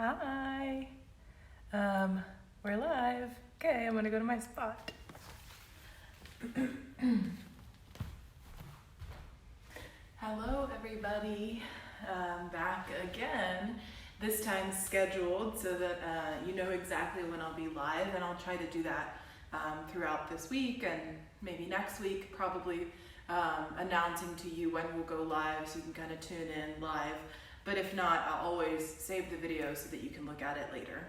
Hi. We're live. Okay, I'm gonna go to my spot. Hello, everybody. Back again. This time scheduled so that you know exactly when I'll be live, and I'll try to do that throughout this week and maybe next week, probably announcing to you when we'll go live so you can kind of tune in live. But if not, I'll always save the video so that you can look at it later.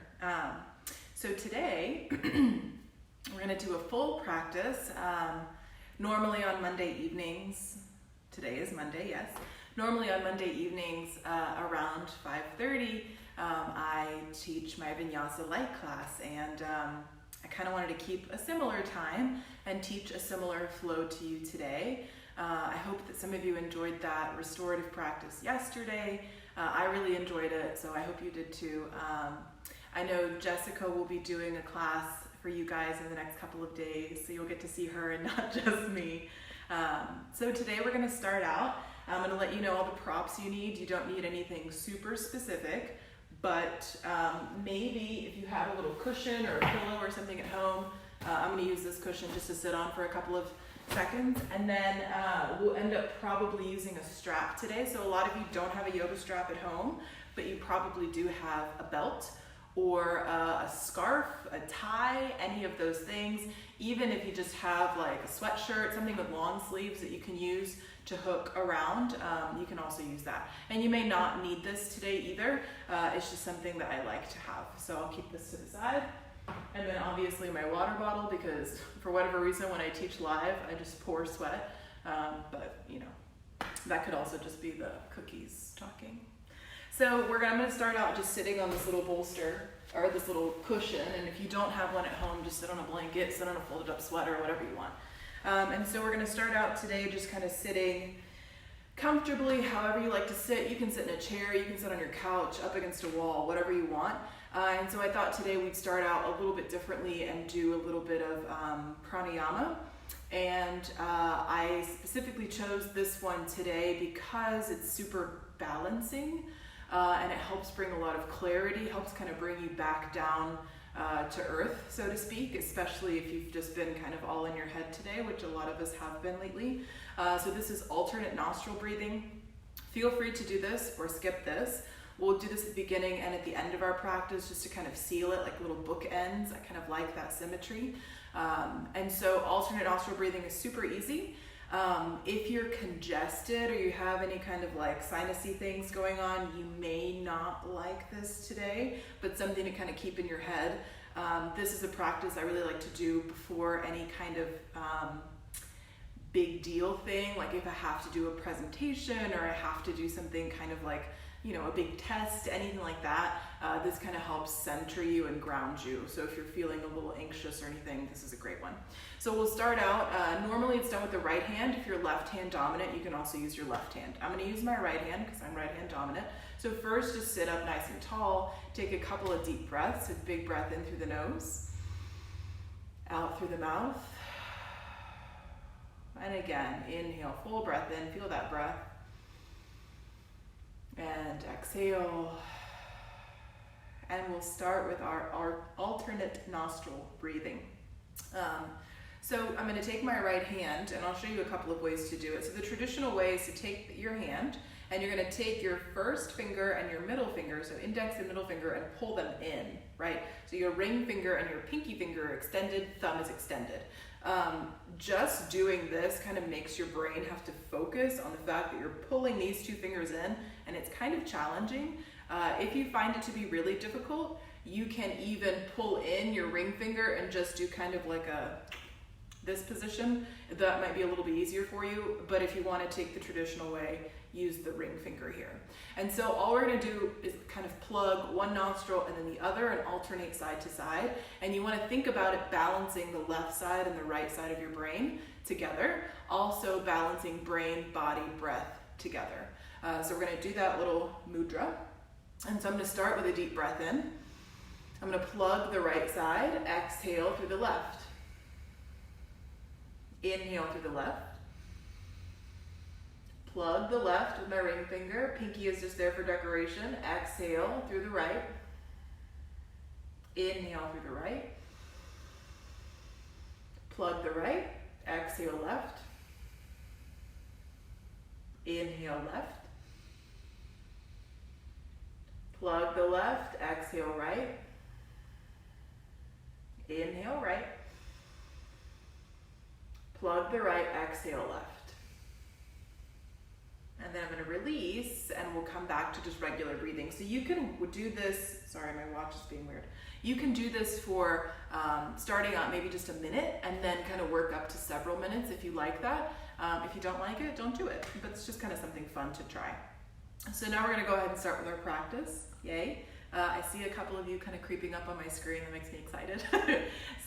So today, we're gonna do a full practice. Normally on Monday evenings, today is Monday, yes. Normally on Monday evenings around 5:30, I teach my Vinyasa light class, and I kind of wanted to keep a similar time and teach a similar flow to you today. I hope that some of you enjoyed that restorative practice yesterday. I really enjoyed it, so I hope you did too. I know Jessica will be doing a class for you guys in the next couple of days, so you'll get to see her and not just me. So today we're gonna start out. I'm gonna let you know all the props you need. You don't need anything super specific, but maybe if you have a little cushion or a pillow or something at home, I'm gonna use this cushion just to sit on for a couple of seconds, and then we'll end up probably using a strap today. So a lot of you don't have a yoga strap at home, but you probably do have a belt or a scarf, a tie, any of those things. Even if you just have like a sweatshirt, something with long sleeves that you can use to hook around, you can also use that. And you may not need this today either. It's just something that I like to have. So I'll keep this to the side. And then obviously my water bottle, because for whatever reason when I teach live, I just pour sweat. But you know, that could also just be the cookies talking. So I'm gonna start out just sitting on this little bolster, or this little cushion, and if you don't have one at home, just sit on a blanket, sit on a folded up sweater, whatever you want. And so we're gonna start out today just kind of sitting comfortably, however you like to sit. You can sit in a chair, you can sit on your couch, up against a wall, whatever you want. And so I thought today we'd start out a little bit differently and do a little bit of pranayama. And I specifically chose this one today because it's super balancing, and it helps bring a lot of clarity, helps kind of bring you back down to earth, so to speak, especially if you've just been kind of all in your head today, which a lot of us have been lately. So this is alternate nostril breathing. Feel free to do this or skip this. We'll do this at the beginning and at the end of our practice just to kind of seal it like little bookends. I kind of like that symmetry. And so alternate nostril breathing is super easy. If you're congested or you have any kind of like sinusy things going on, you may not like this today, but something to kind of keep in your head. This is a practice I really like to do before any kind of big deal thing, like if I have to do a presentation or I have to do something kind of like, you know, a big test, anything like that. This kind of helps center you and ground you. So if you're feeling a little anxious or anything, this is a great one. So we'll start out, normally it's done with the right hand. If you're left hand dominant, you can also use your left hand. I'm gonna use my right hand because I'm right hand dominant. So first, just sit up nice and tall, take a couple of deep breaths, a big breath in through the nose, out through the mouth. And again, inhale, full breath in, feel that breath. And exhale. And we'll start with our alternate nostril breathing. So I'm going to take my right hand and I'll show you a couple of ways to do it. So the traditional way is to take your hand and you're going to take your first finger and your middle finger, so index and middle finger, and pull them in, right? So your ring finger and your pinky finger are extended, thumb is extended. Just doing this kind of makes your brain have to focus on the fact that you're pulling these two fingers in, and it's kind of challenging. If you find it to be really difficult, you can even pull in your ring finger and just do kind of like this position. That might be a little bit easier for you, but if you want to take the traditional way, use the ring finger here. And so all we're going to do is kind of plug one nostril and then the other and alternate side to side. And you want to think about it balancing the left side and the right side of your brain together. Also balancing brain, body, breath together. So we're going to do that little mudra. And so I'm going to start with a deep breath in. I'm going to plug the right side, exhale through the left. Inhale through the left. Plug the left with my ring finger. Pinky is just there for decoration. Exhale through the right. Inhale through the right. Plug the right. Exhale left. Inhale left. Plug the left. Exhale right. Inhale right. Plug the right. Exhale left. And then I'm going to release, and we'll come back to just regular breathing. So you can do this, sorry, my watch is being weird. You can do this for starting out maybe just a minute, and then kind of work up to several minutes if you like that. If you don't like it, don't do it. But it's just kind of something fun to try. So now we're going to go ahead and start with our practice. Yay. I see a couple of you kind of creeping up on my screen. That makes me excited.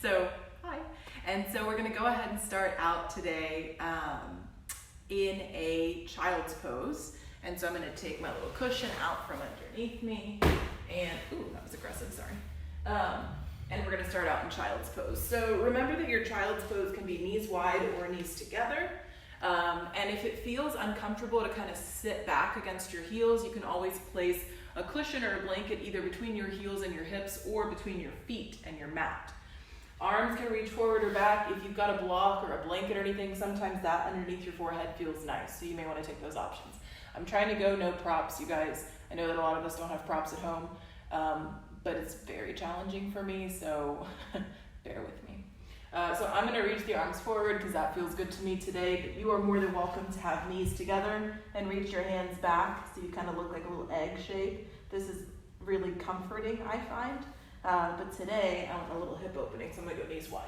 So, hi. And so we're going to go ahead and start out today in a child's pose. And so I'm going to take my little cushion out from underneath me, and, ooh, that was aggressive, sorry. And we're going to start out in child's pose. So remember that your child's pose can be knees wide or knees together. And if it feels uncomfortable to kind of sit back against your heels, you can always place a cushion or a blanket either between your heels and your hips or between your feet and your mat. Arms can reach forward or back. If you've got a block or a blanket or anything, sometimes that underneath your forehead feels nice, so you may want to take those options. I'm trying to go no props, you guys. I know that a lot of us don't have props at home, but it's very challenging for me, so bear with me. So I'm going to reach the arms forward because that feels good to me today, but you are more than welcome to have knees together and reach your hands back so you kind of look like a little egg shape. This is really comforting, I find. But today I want a little hip opening, so I'm going to go knees wide.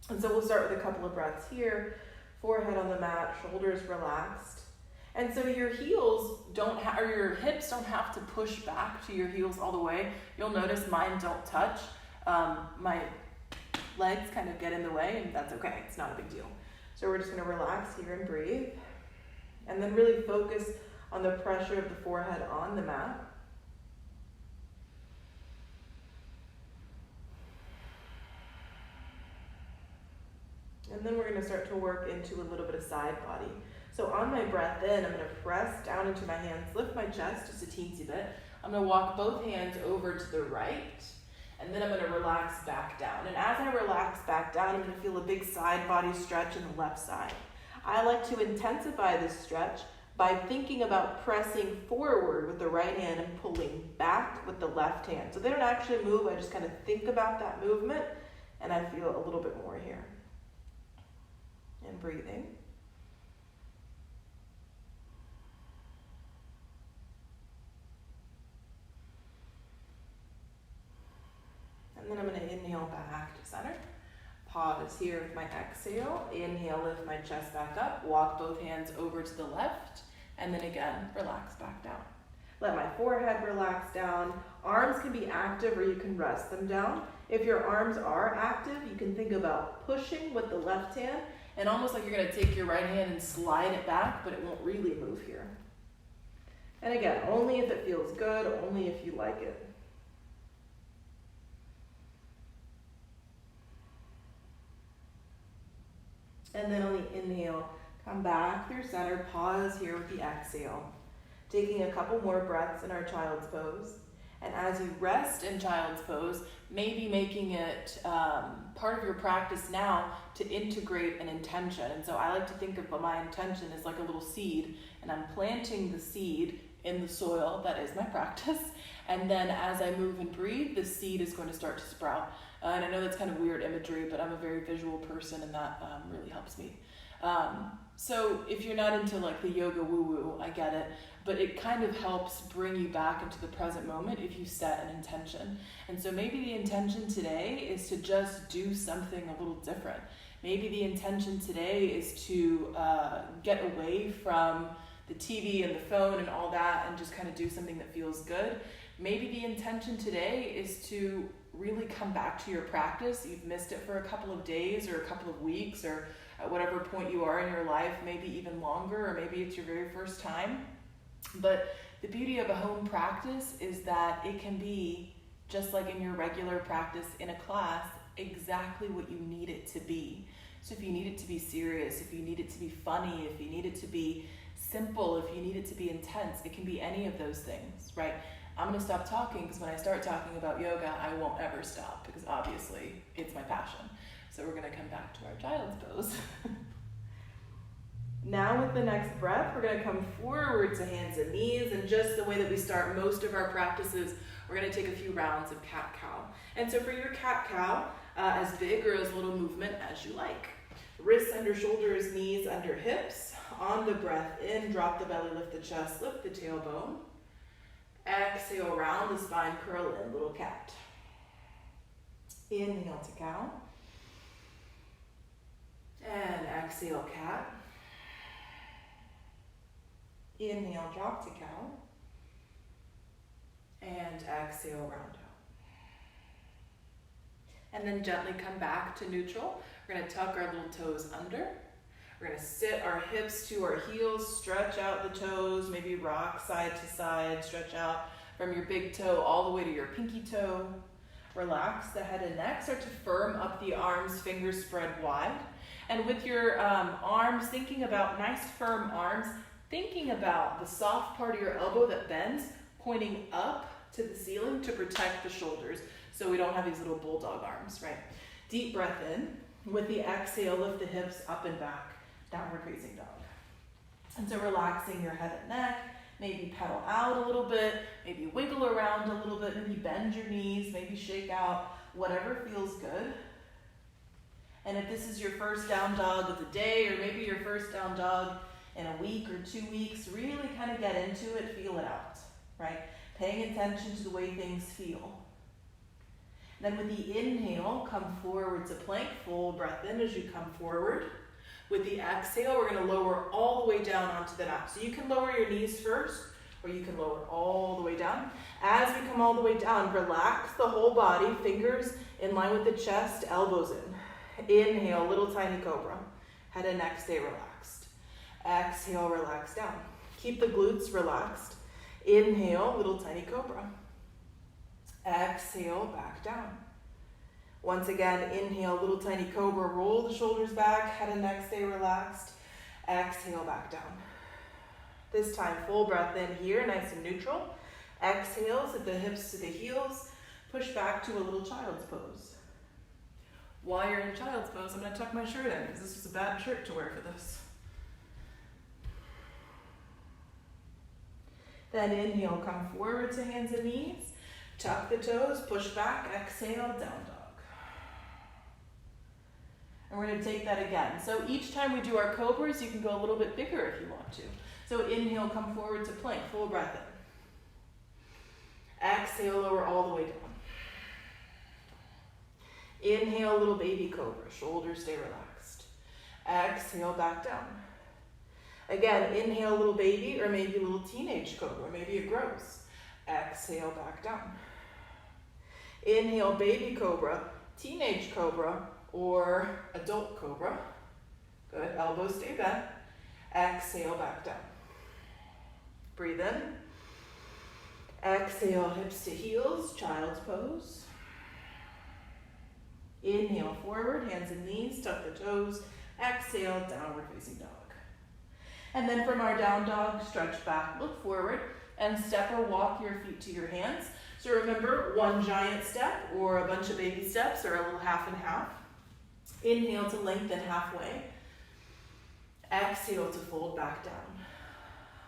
And so we'll start with a couple of breaths here. Forehead on the mat, shoulders relaxed. And so your heels or your hips don't have to push back to your heels all the way. You'll notice mine don't touch. My legs kind of get in the way, and that's okay. It's not a big deal. So we're just going to relax here and breathe. And then really focus on the pressure of the forehead on the mat. And then we're going to start to work into a little bit of side body. So on my breath in, I'm going to press down into my hands, lift my chest just a teensy bit. I'm going to walk both hands over to the right, and then I'm going to relax back down. And as I relax back down, I'm going to feel a big side body stretch in the left side. I like to intensify this stretch by thinking about pressing forward with the right hand and pulling back with the left hand. So they don't actually move, I just kind of think about that movement, and I feel a little bit more here. And breathing. And then I'm going to inhale back to center. Pause here with my exhale. Inhale, lift my chest back up. Walk both hands over to the left. And then again, relax back down. Let my forehead relax down. Arms can be active or you can rest them down. If your arms are active, you can think about pushing with the left hand, and almost like you're going to take your right hand and slide it back, but it won't really move here. And again, only if it feels good, only if you like it. And then on the inhale, come back through center, pause here with the exhale. Taking a couple more breaths in our child's pose. And as you rest in child's pose, maybe making it part of your practice now to integrate an intention. And so I like to think of my intention as like a little seed, and I'm planting the seed in the soil. That is my practice. And then as I move and breathe, the seed is going to start to sprout. And I know that's kind of weird imagery, but I'm a very visual person, and that really helps me. So if you're not into like the yoga woo-woo, I get it, but it kind of helps bring you back into the present moment if you set an intention. And so maybe the intention today is to just do something a little different. Maybe the intention today is to get away from the TV and the phone and all that and just kind of do something that feels good. Maybe the intention today is to really come back to your practice. You've missed it for a couple of days or a couple of weeks, or at whatever point you are in your life, maybe even longer, or maybe it's your very first time. But the beauty of a home practice is that it can be, just like in your regular practice in a class, exactly what you need it to be. So if you need it to be serious, if you need it to be funny, if you need it to be simple, if you need it to be intense, it can be any of those things, right? I'm gonna stop talking because when I start talking about yoga, I won't ever stop because obviously it's my passion. So we're gonna come back to our child's pose. Now with the next breath, we're gonna come forward to hands and knees, and just the way that we start most of our practices, we're gonna take a few rounds of cat-cow. And so for your cat-cow, as big or as little movement as you like. Wrists under shoulders, knees under hips. On the breath in, drop the belly, lift the chest, lift the tailbone. Exhale, round the spine, curl in, little cat. Inhale to cow. And exhale, cat. Inhale, drop to cow. And exhale, round out. And then gently come back to neutral. We're gonna tuck our little toes under. We're gonna sit our hips to our heels, stretch out the toes, maybe rock side to side, stretch out from your big toe all the way to your pinky toe. Relax the head and neck, start to firm up the arms, fingers spread wide. And with your arms, thinking about nice firm arms, thinking about the soft part of your elbow that bends, pointing up to the ceiling to protect the shoulders so we don't have these little bulldog arms, right? Deep breath in. With the exhale, lift the hips up and back, downward facing dog. And so relaxing your head and neck, maybe pedal out a little bit, maybe wiggle around a little bit, maybe bend your knees, maybe shake out, whatever feels good. And if this is your first down dog of the day, or maybe your first down dog in a week or 2 weeks, really kind of get into it, feel it out, right? Paying attention to the way things feel. Then with the inhale, come forward to plank, full breath in as you come forward. With the exhale, we're gonna lower all the way down onto the mat. So you can lower your knees first, or you can lower all the way down. As we come all the way down, relax the whole body, fingers in line with the chest, elbows in. Inhale, little tiny cobra. Head and neck stay relaxed. Exhale, relax down. Keep the glutes relaxed. Inhale, little tiny cobra. Exhale, back down. Once again, inhale, little tiny cobra, roll the shoulders back, head and neck stay relaxed. Exhale, back down. This time, full breath in here, nice and neutral. Exhale, sit the hips to the heels, push back to a little child's pose. While you're in child's pose, I'm gonna tuck my shirt in because this was a bad shirt to wear for this. Then inhale, come forward to hands and knees. Tuck the toes, push back, exhale, down dog. And we're gonna take that again. So each time we do our cobras, you can go a little bit bigger if you want to. So inhale, come forward to plank, full breath in. Exhale, lower all the way down. Inhale, little baby cobra, shoulders stay relaxed. Exhale, back down. Again, inhale, little baby, or maybe a little teenage cobra, maybe it grows. Exhale, back down. Inhale, baby cobra, teenage cobra, or adult cobra. Good, elbows stay bent. Exhale, back down. Breathe in. Exhale, hips to heels, child's pose. Inhale, forward, hands and knees, tuck the toes. Exhale, downward facing dog. And then from our down dog, stretch back, look forward, and step or walk your feet to your hands. So remember, one giant step or a bunch of baby steps or a little half and half. Inhale to lengthen halfway. Exhale to fold back down.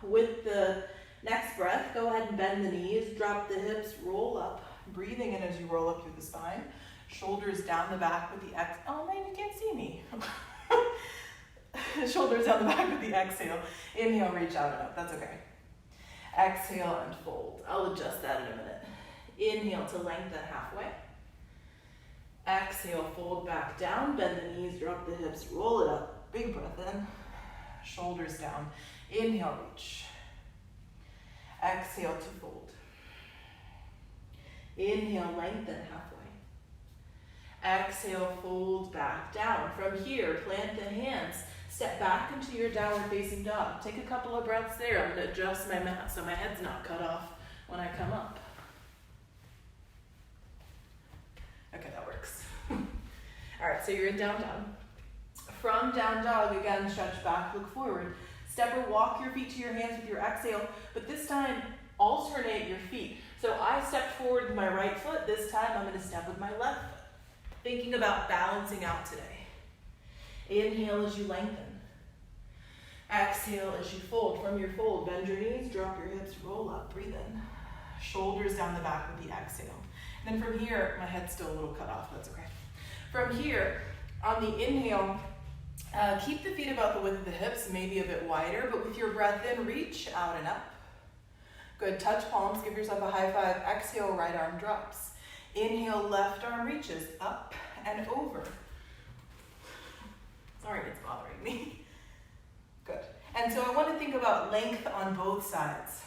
With the next breath, go ahead and bend the knees, drop the hips, roll up. Breathing in as you roll up through the spine. Shoulders down the back with the exhale. Oh man, you can't see me. Shoulders down the back with the exhale. Inhale, reach out and up. That's okay. Exhale and fold. I'll adjust that in a minute. Inhale to lengthen halfway. Exhale, fold back down. Bend the knees, drop the hips, roll it up. Big breath in. Shoulders down. Inhale, reach. Exhale to fold. Inhale, lengthen halfway. Exhale, fold back down. From here, plant the hands. Step back into your downward facing dog. Take a couple of breaths there. I'm going to adjust my mat so my head's not cut off when I come up. Okay, that works. All right, so you're in down dog. From down dog, again, stretch back, look forward. Step or walk your feet to your hands with your exhale, but this time, alternate your feet. So I stepped forward with my right foot. This time I'm going to step with my left foot. Thinking about balancing out today. Inhale as you lengthen. Exhale as you fold. From your fold, bend your knees, drop your hips, roll up, breathe in. Shoulders down the back with the exhale. And then from here, my head's still a little cut off, that's okay. From here, on the inhale, keep the feet about the width of the hips, maybe a bit wider, but with your breath in, reach out and up. Good, touch palms, give yourself a high five. Exhale, right arm drops. Inhale, left arm reaches up and over. Sorry, it's bothering me. Good. And so I want to think about length on both sides.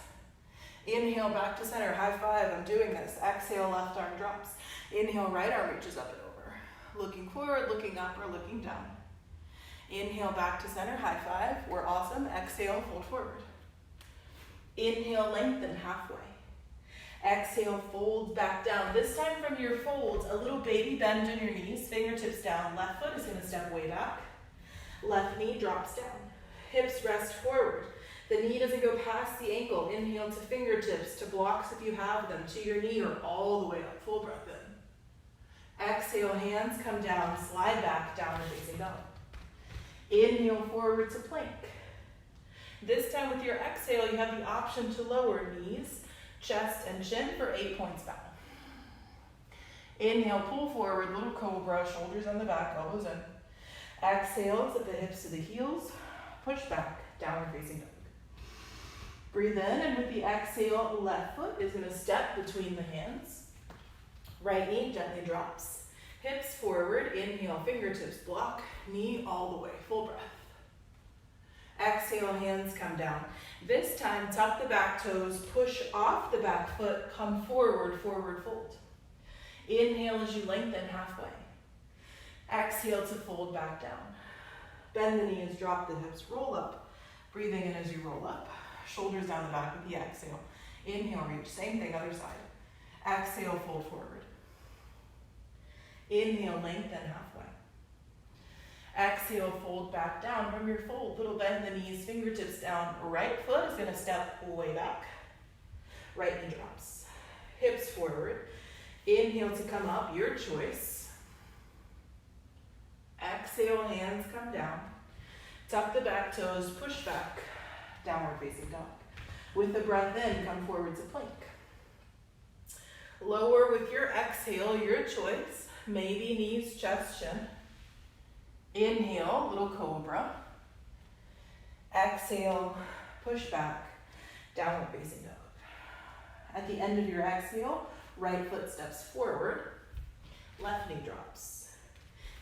Inhale, back to center, high five, I'm doing this. Exhale, left arm drops. Inhale, right arm reaches up and over. Looking forward, looking up, or looking down. Inhale, back to center, high five, we're awesome. Exhale, fold forward. Inhale, lengthen halfway. Exhale, fold back down. This time from your folds, a little baby bend in your knees, fingertips down. Left foot is going to step way back. Left knee drops down. Hips rest forward. The knee doesn't go past the ankle. Inhale to fingertips, to blocks if you have them, to your knee or all the way up. Full breath in. Exhale, hands come down, slide back, down and facing dog. Inhale forward to plank. This time with your exhale, you have the option to lower knees, chest, and chin for 8 points back. Inhale, pull forward, little cobra, shoulders on the back, elbows in. Exhale, set the hips to the heels, push back, downward facing dog. Breathe in, and with the exhale, left foot is going to step between the hands. Right knee gently drops. Hips forward, inhale, fingertips block, knee all the way, full breath. Exhale, hands come down. This time, tuck the back toes, push off the back foot, come forward, forward fold. Inhale as you lengthen halfway. Exhale to fold back down. Bend the knees, drop the hips, roll up. Breathing in as you roll up. Shoulders down the back with the exhale. Inhale, reach, same thing, other side. Exhale, fold forward. Inhale, lengthen halfway. Exhale, fold back down. From your fold, little bend in the knees, fingertips down. Right foot is going to step way back. Right knee drops. Hips forward. Inhale to come up, your choice. Exhale, hands come down. Tuck the back toes, push back, downward facing dog. With the breath in, come forward to plank. Lower with your exhale, your choice. Maybe knees, chest, chin. Inhale, little cobra. Exhale, push back, downward facing dog. At the end of your exhale, right foot steps forward, left knee drops.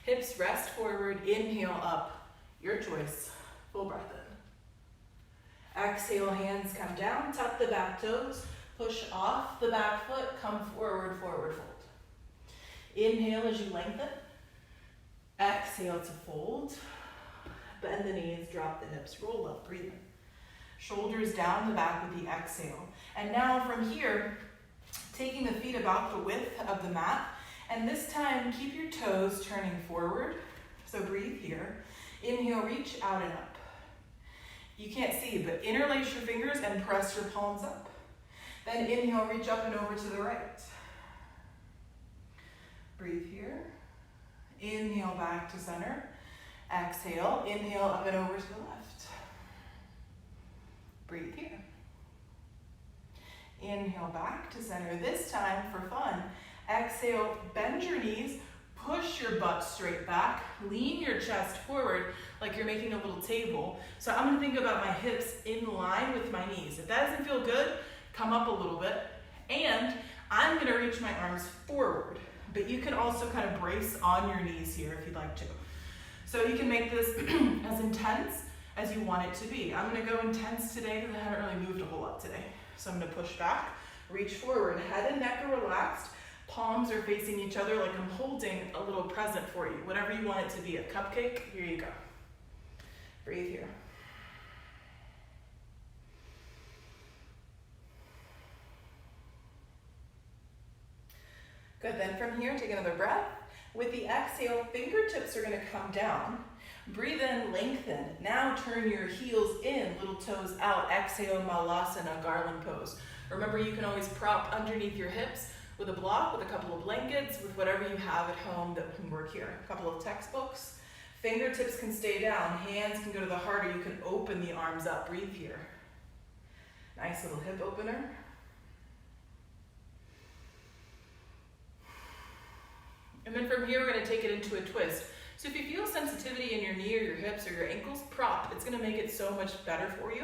Hips rest forward, inhale up, your choice, full breath in. Exhale, hands come down, tuck the back toes, push off the back foot, come forward, forward fold. Inhale as you lengthen. Exhale to fold. Bend the knees, drop the hips, roll up, breathe in. Shoulders down the back with the exhale. And now from here, taking the feet about the width of the mat, and this time keep your toes turning forward. So breathe here. Inhale, reach out and up. You can't see, but interlace your fingers and press your palms up. Then inhale, reach up and over to the right. Breathe here. Inhale back to center. Exhale, inhale up and over to the left. Breathe here. Inhale back to center. This time, for fun, exhale, bend your knees, push your butt straight back, lean your chest forward like you're making a little table. So I'm gonna think about my hips in line with my knees. If that doesn't feel good, come up a little bit. And I'm gonna reach my arms forward, but you can also kind of brace on your knees here if you'd like to. So you can make this as intense as you want it to be. I'm gonna go intense today because I haven't really moved a whole lot today. So I'm gonna push back, reach forward, head and neck are relaxed, palms are facing each other like I'm holding a little present for you. Whatever you want it to be, a cupcake, here you go. Breathe here. Good, then from here, take another breath. With the exhale, fingertips are gonna come down. Breathe in, lengthen. Now turn your heels in, little toes out. Exhale, Malasana, garland pose. Remember, you can always prop underneath your hips with a block, with a couple of blankets, with whatever you have at home that can work here. A couple of textbooks. Fingertips can stay down, hands can go to the heart, or you can open the arms up. Breathe here. Nice little hip opener. And then from here, we're going to take it into a twist. So if you feel sensitivity in your knee or your hips or your ankles, prop. It's going to make it so much better for you.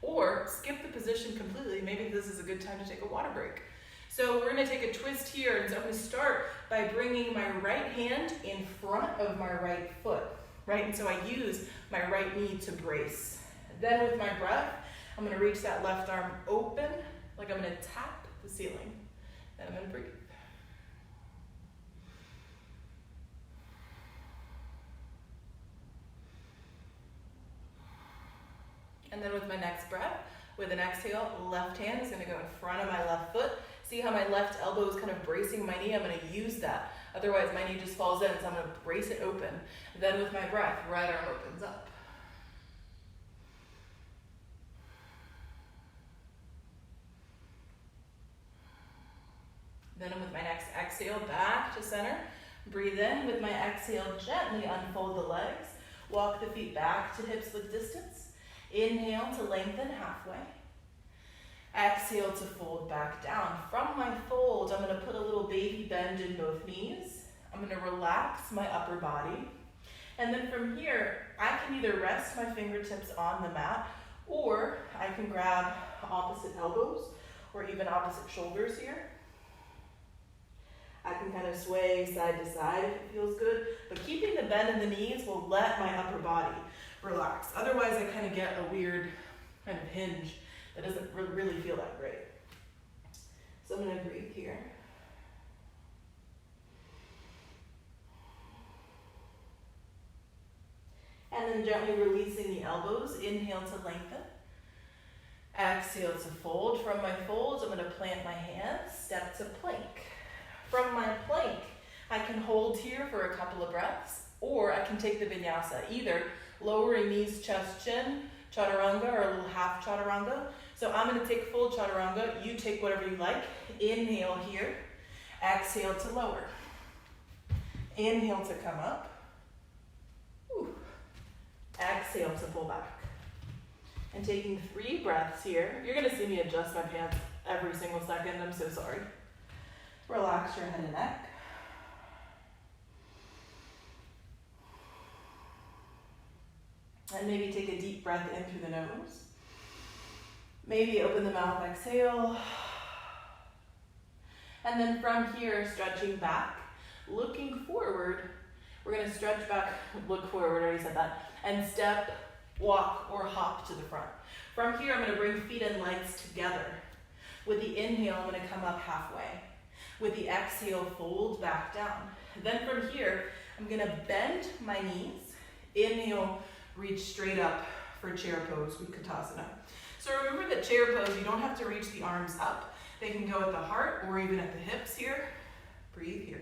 Or skip the position completely. Maybe this is a good time to take a water break. So we're going to take a twist here. And so I'm going to start by bringing my right hand in front of my right foot. Right? And so I use my right knee to brace. Then with my breath, I'm going to reach that left arm open, like I'm going to tap the ceiling. Then I'm going to breathe. And then with my next breath, with an exhale, left hand is going to go in front of my left foot. See how my left elbow is kind of bracing my knee? I'm going to use that. Otherwise, my knee just falls in, so I'm going to brace it open. Then with my breath, right arm opens up. Then with my next exhale, back to center. Breathe in. With my exhale, gently unfold the legs. Walk the feet back to hips width distance. Inhale to lengthen halfway. Exhale to fold back down. From my fold, I'm going to put a little baby bend in both knees. I'm going to relax my upper body. And then from here, I can either rest my fingertips on the mat, or I can grab opposite elbows or even opposite shoulders here. I can kind of sway side to side if it feels good, but keeping the bend in the knees will let my upper body relax. Otherwise, I kind of get a weird kind of hinge that doesn't really feel that great. So I'm going to breathe here. And then gently releasing the elbows. Inhale to lengthen. Exhale to fold. From my folds, I'm going to plant my hands, step to plank. From my plank, I can hold here for a couple of breaths, or I can take the vinyasa, either lowering knees, chest, chin, chaturanga, or a little half chaturanga. So I'm going to take full chaturanga. You take whatever you like. Inhale here. Exhale to lower. Inhale to come up. Whew. Exhale to pull back. And taking 3 breaths here. You're going to see me adjust my pants every single second. I'm so sorry. Relax your head and neck. And maybe take a deep breath in through the nose. Maybe open the mouth, exhale. And then from here, stretching back, looking forward. We're going to stretch back, look forward, I already said that. And step, walk, or hop to the front. From here, I'm going to bring feet and legs together. With the inhale, I'm going to come up halfway. With the exhale, fold back down. Then from here, I'm going to bend my knees. Inhale, reach straight up for chair pose with Katasana. So remember that chair pose, you don't have to reach the arms up. They can go at the heart or even at the hips here. Breathe here.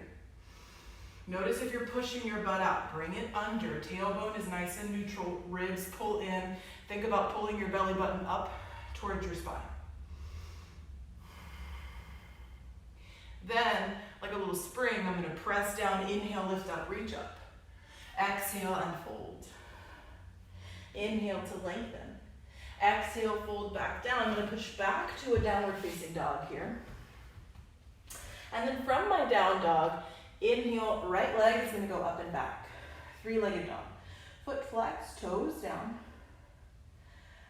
Notice if you're pushing your butt out, bring it under. Tailbone is nice and neutral, ribs pull in. Think about pulling your belly button up towards your spine. Then, like a little spring, I'm going to press down, inhale, lift up, reach up. Exhale, unfold. Inhale to lengthen. Exhale, fold back down. I'm going to push back to a downward facing dog here. And then from my down dog, inhale, right leg is going to go up and back. 3-legged dog. Foot flex, toes down.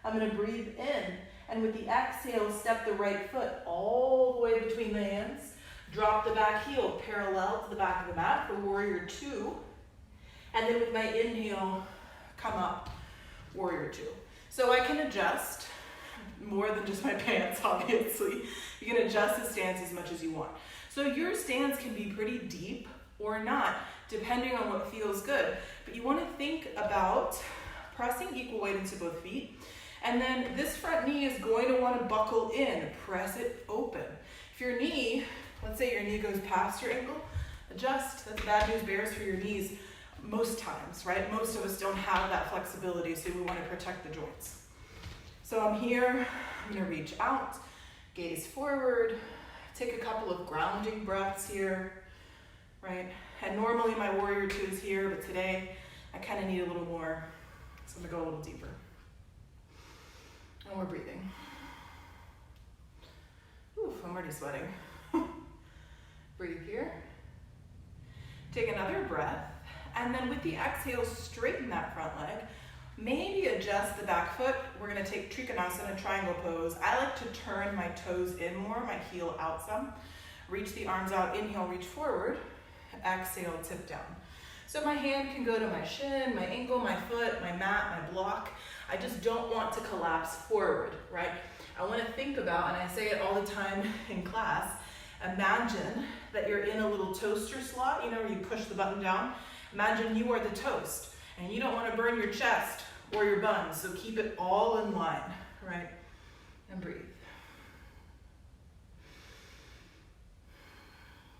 I'm going to breathe in. And with the exhale, step the right foot all the way between the hands. Drop the back heel parallel to the back of the mat for warrior 2. And then with my inhale, come up, warrior 2. So I can adjust more than just my pants, obviously. You can adjust the stance as much as you want. So your stance can be pretty deep or not, depending on what feels good. But you want to think about pressing equal weight into both feet. And then this front knee is going to want to buckle in. Press it open. If your knee, let's say your knee goes past your ankle, adjust. That's bad news bears for your knees most times, right? Most of us don't have that flexibility, so we want to protect the joints. So I'm here, I'm going to reach out, Gaze forward. Take a couple of grounding breaths here, right? And normally my warrior two is here, but today I kind of need a little more, so I'm gonna go a little deeper. And we're breathing. Oof, I'm already sweating. Breathe here. Take another breath, and then with the exhale, straighten that front leg. Maybe adjust the back foot. We're gonna take Trikonasana, triangle pose. I like to turn my toes in more, my heel out some. Reach the arms out, inhale, reach forward. Exhale, tip down. So my hand can go to my shin, my ankle, my foot, my mat, my block. I just don't want to collapse forward, right? I want to think about, and I say it all the time in class, imagine that you're in a little toaster slot, you know, where you push the button down. Imagine you are the toast, and you don't want to burn your chest or your buns, so keep it all in line, right? And breathe.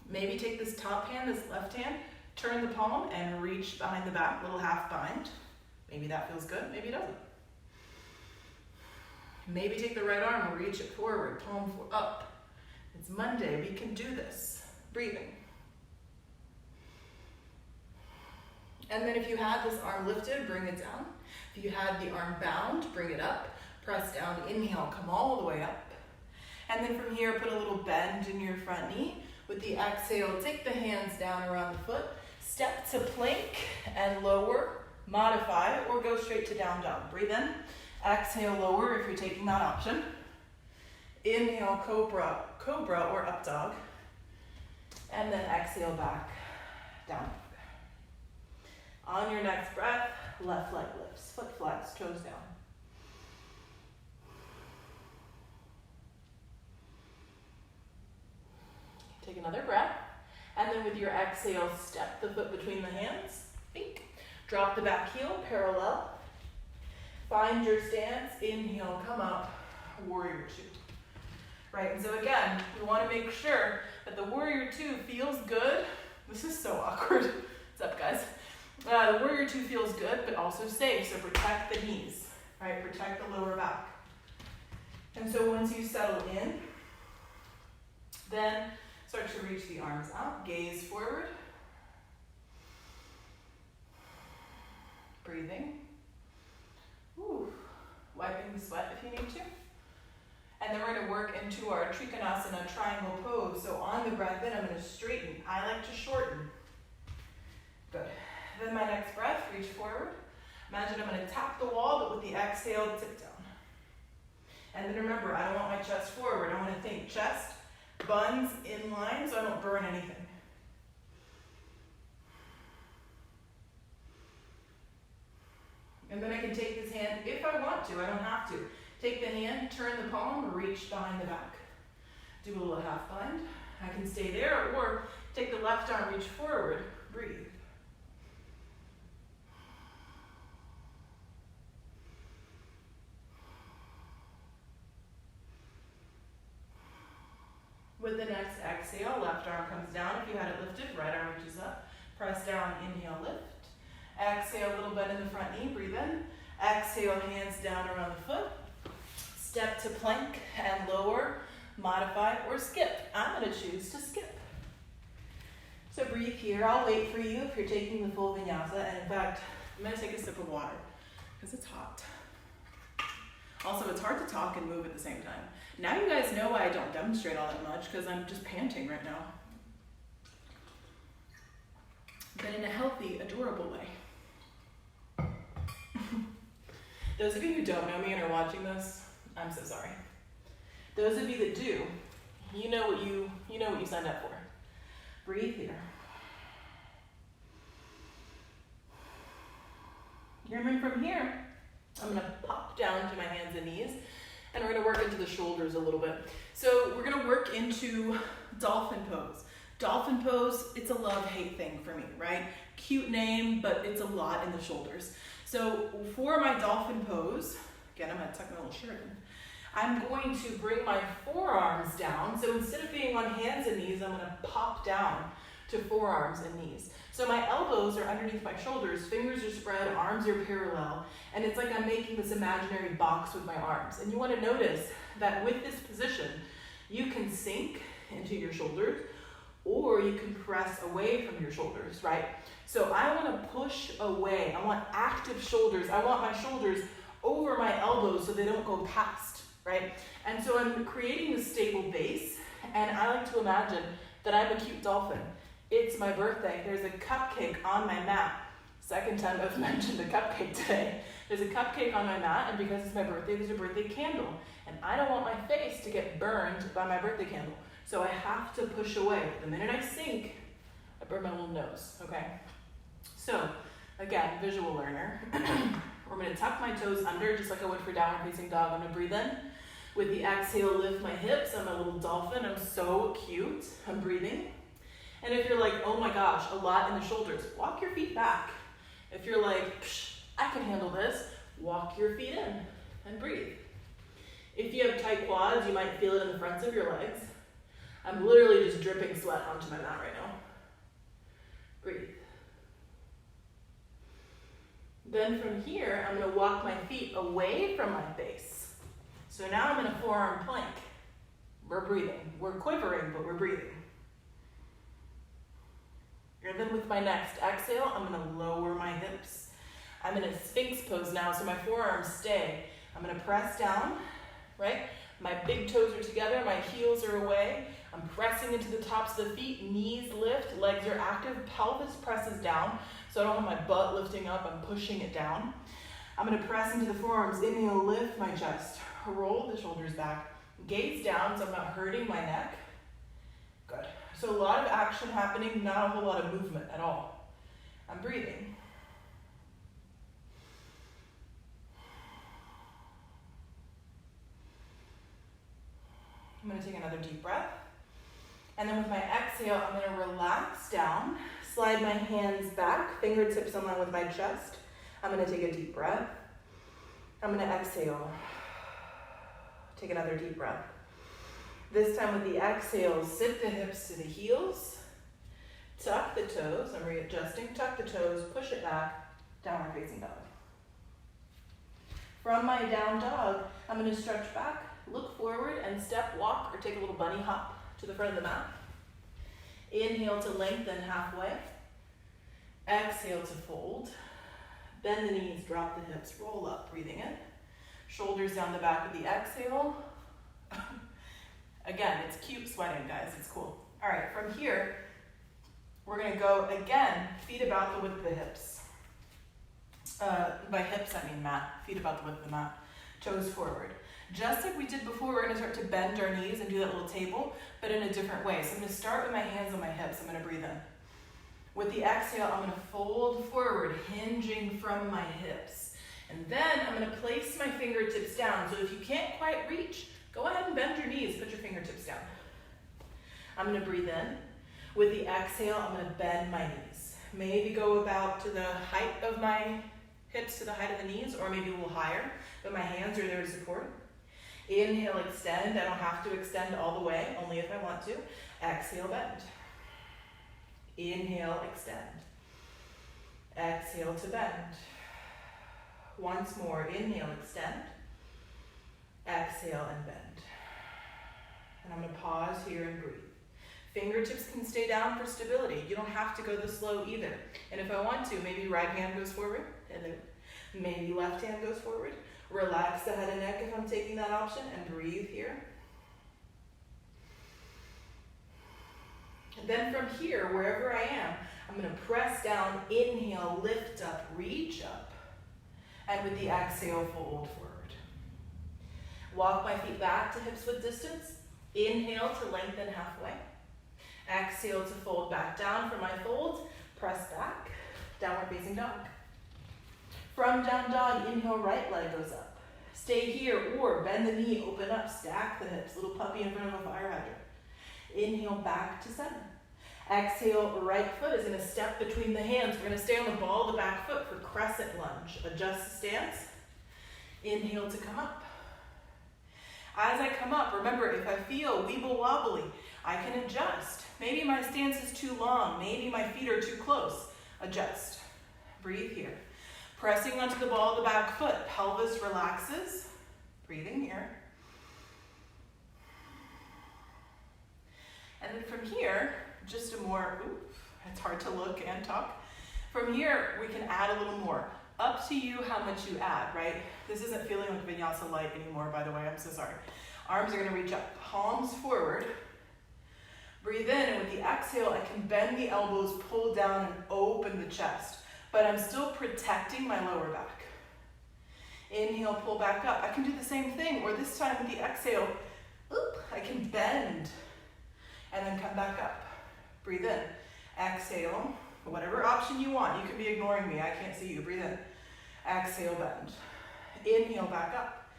Maybe take this top hand, this left hand, turn the palm and reach behind the back, little half bind. Maybe that feels good, maybe it doesn't. Maybe take the right arm and reach it forward, palm up. It's Monday, we can do this. Breathing. And then if you had this arm lifted, bring it down. If you had the arm bound, bring it up. Press down, inhale, come all the way up. And then from here, put a little bend in your front knee. With the exhale, take the hands down around the foot. Step to plank and lower, modify, or go straight to down dog. Breathe in. Exhale, lower if you're taking that option. Inhale, cobra or up dog. And then exhale back, down dog. On your next breath, left leg lifts, foot flex, toes down. Take another breath. And then with your exhale, step the foot between the hands. Think. Drop the back heel, parallel. Find your stance. Inhale, come up, warrior two. Right, and so again, we want to make sure that the warrior two feels good. This is so awkward. What's up, guys? The warrior two feels good, but also safe, so protect the knees, right? Protect the lower back. And so once you settle in, then start to reach the arms out, gaze forward. Breathing. Ooh. Wiping the sweat if you need to. And then we're going to work into our Trikonasana triangle pose. So on the breath in, I'm going to straighten. I like to shorten. Good. Then my next breath, reach forward. Imagine I'm going to tap the wall, but with the exhale, tip down. And then remember, I don't want my chest forward. I want to think chest, buns in line so I don't burn anything. And then I can take this hand if I want to, I don't have to. Take the hand, turn the palm, reach behind the back. Do a little half bind. I can stay there, or take the left arm, reach forward, breathe. With the next exhale, left arm comes down. If you had it lifted, right arm reaches up. Press down, inhale, lift. Exhale, a little bend in the front knee, breathe in. Exhale, hands down around the foot. Step to plank and lower, modify, or skip. I'm going to choose to skip. So breathe here. I'll wait for you if you're taking the full vinyasa. And in fact, I'm going to take a sip of water because it's hot. Also, it's hard to talk and move at the same time. Now you guys know why I don't demonstrate all that much, because I'm just panting right now. But in a healthy, adorable way. Those of you who don't know me and are watching this, I'm so sorry. Those of you that do, you know what you signed up for. Breathe here. And then from here, I'm going to pop down to my hands and knees, and we're going to work into the shoulders a little bit. So we're going to work into dolphin pose. Dolphin pose, it's a love-hate thing for me, right? Cute name, but it's a lot in the shoulders. So for my dolphin pose, again, I'm going to tuck my little shirt in. I'm going to bring my forearms down. So instead of being on hands and knees, I'm going to pop down to forearms and knees. So my elbows are underneath my shoulders, fingers are spread, arms are parallel, and it's like I'm making this imaginary box with my arms. And you want to notice that with this position, You can sink into your shoulders, or you can press away from your shoulders, right? So I want to push away. I want active shoulders. I want my shoulders over my elbows so they don't go past, right? And so I'm creating this stable base, and I like to imagine that I'm a cute dolphin. It's my birthday. There's a cupcake on my mat. Second time I've mentioned a cupcake today. There's a cupcake on my mat, and because it's my birthday, there's a birthday candle. And I don't want my face to get burned by my birthday candle. So I have to push away. The minute I sink, I burn my little nose, okay? So, again, visual learner. We're gonna tuck my toes under just like I would for downward facing dog. I'm gonna breathe in. With the exhale, lift my hips. I'm a little dolphin. I'm so cute. I'm breathing. And if you're like, oh my gosh, a lot in the shoulders, walk your feet back. If you're like, psh, I can handle this, walk your feet in and breathe. If you have tight quads, you might feel it in the fronts of your legs. I'm literally just dripping sweat onto my mat right now. Breathe. Then from here, I'm gonna walk my feet away from my face. So now I'm in a forearm plank. We're breathing. We're quivering, but we're breathing. And then with my next exhale, I'm gonna lower my hips. I'm in a sphinx pose now, so my forearms stay. I'm gonna press down, right? My big toes are together, my heels are away. I'm pressing into the tops of the feet, knees lift, legs are active, pelvis presses down, so I don't have my butt lifting up, I'm pushing it down. I'm gonna press into the forearms, inhale, lift my chest, roll the shoulders back, gaze down so I'm not hurting my neck. Good. So a lot of action happening, not a whole lot of movement at all. I'm breathing. I'm gonna take another deep breath. And then with my exhale, I'm gonna relax down, slide my hands back, fingertips in line with my chest. I'm gonna take a deep breath. I'm gonna exhale. Take another deep breath. This time with the exhale, sit the hips to the heels, tuck the toes, I'm readjusting, tuck the toes, push it back, downward facing dog. From my down dog, I'm gonna stretch back, look forward, and step walk or take a little bunny hop to the front of the mat. Inhale to lengthen halfway. Exhale to fold. Bend the knees, drop the hips, roll up, breathing in. Shoulders down the back with the exhale. Again, it's cute sweating, guys, it's cool. All right, from here, we're gonna go again, feet about the width of the hips. By hips, I mean mat, feet about the width of the mat, toes forward. Just like we did before, we're gonna start to bend our knees and do that little table, but in a different way. So I'm gonna start with my hands on my hips, I'm gonna breathe in. With the exhale, I'm gonna fold forward, hinging from my hips. And then I'm gonna place my fingertips down. So if you can't quite reach, go ahead and bend your knees, put your fingertips down. I'm gonna breathe in. With the exhale, I'm gonna bend my knees. Maybe go about to the height of my hips, to the height of the knees, or maybe a little higher, but my hands are there to support. Inhale, extend. I don't have to extend all the way, only if I want to. Exhale, bend. Inhale, extend. Exhale to bend. Once more, inhale, extend. Exhale and bend. And I'm gonna pause here and breathe. Fingertips can stay down for stability. You don't have to go this slow either. And if I want to, maybe right hand goes forward, and then maybe left hand goes forward. Relax the head and neck if I'm taking that option, and breathe here. And then from here, wherever I am, I'm gonna press down, inhale, lift up, reach up. And with the exhale, fold forward. Walk my feet back to hips width distance. Inhale to lengthen halfway. Exhale to fold back down. For my fold, press back, downward facing dog. From down dog, inhale, right leg goes up. Stay here or bend the knee, open up, stack the hips, little puppy in front of a fire hydrant. Inhale, back to center. Exhale, right foot is gonna step between the hands. We're gonna stay on the ball of the back foot for crescent lunge. Adjust the stance. Inhale to come up. As I come up, remember, if I feel weeble wobbly, I can adjust. Maybe my stance is too long. Maybe my feet are too close. Adjust. Breathe here. Pressing onto the ball of the back foot. Pelvis relaxes. Breathing here. And then from here, just a more, it's hard to look and talk. From here, we can add a little more. Up to you how much you add, right? This isn't feeling like Vinyasa light anymore, by the way, I'm so sorry. Arms are gonna reach up, palms forward. Breathe in, and with the exhale, I can bend the elbows, pull down, and open the chest. But I'm still protecting my lower back. Inhale, pull back up. I can do the same thing, or this time with the exhale, I can bend, and then come back up. Breathe in, exhale, whatever option you want. You can be ignoring me, I can't see you. Breathe in, exhale, bend. Inhale, back up.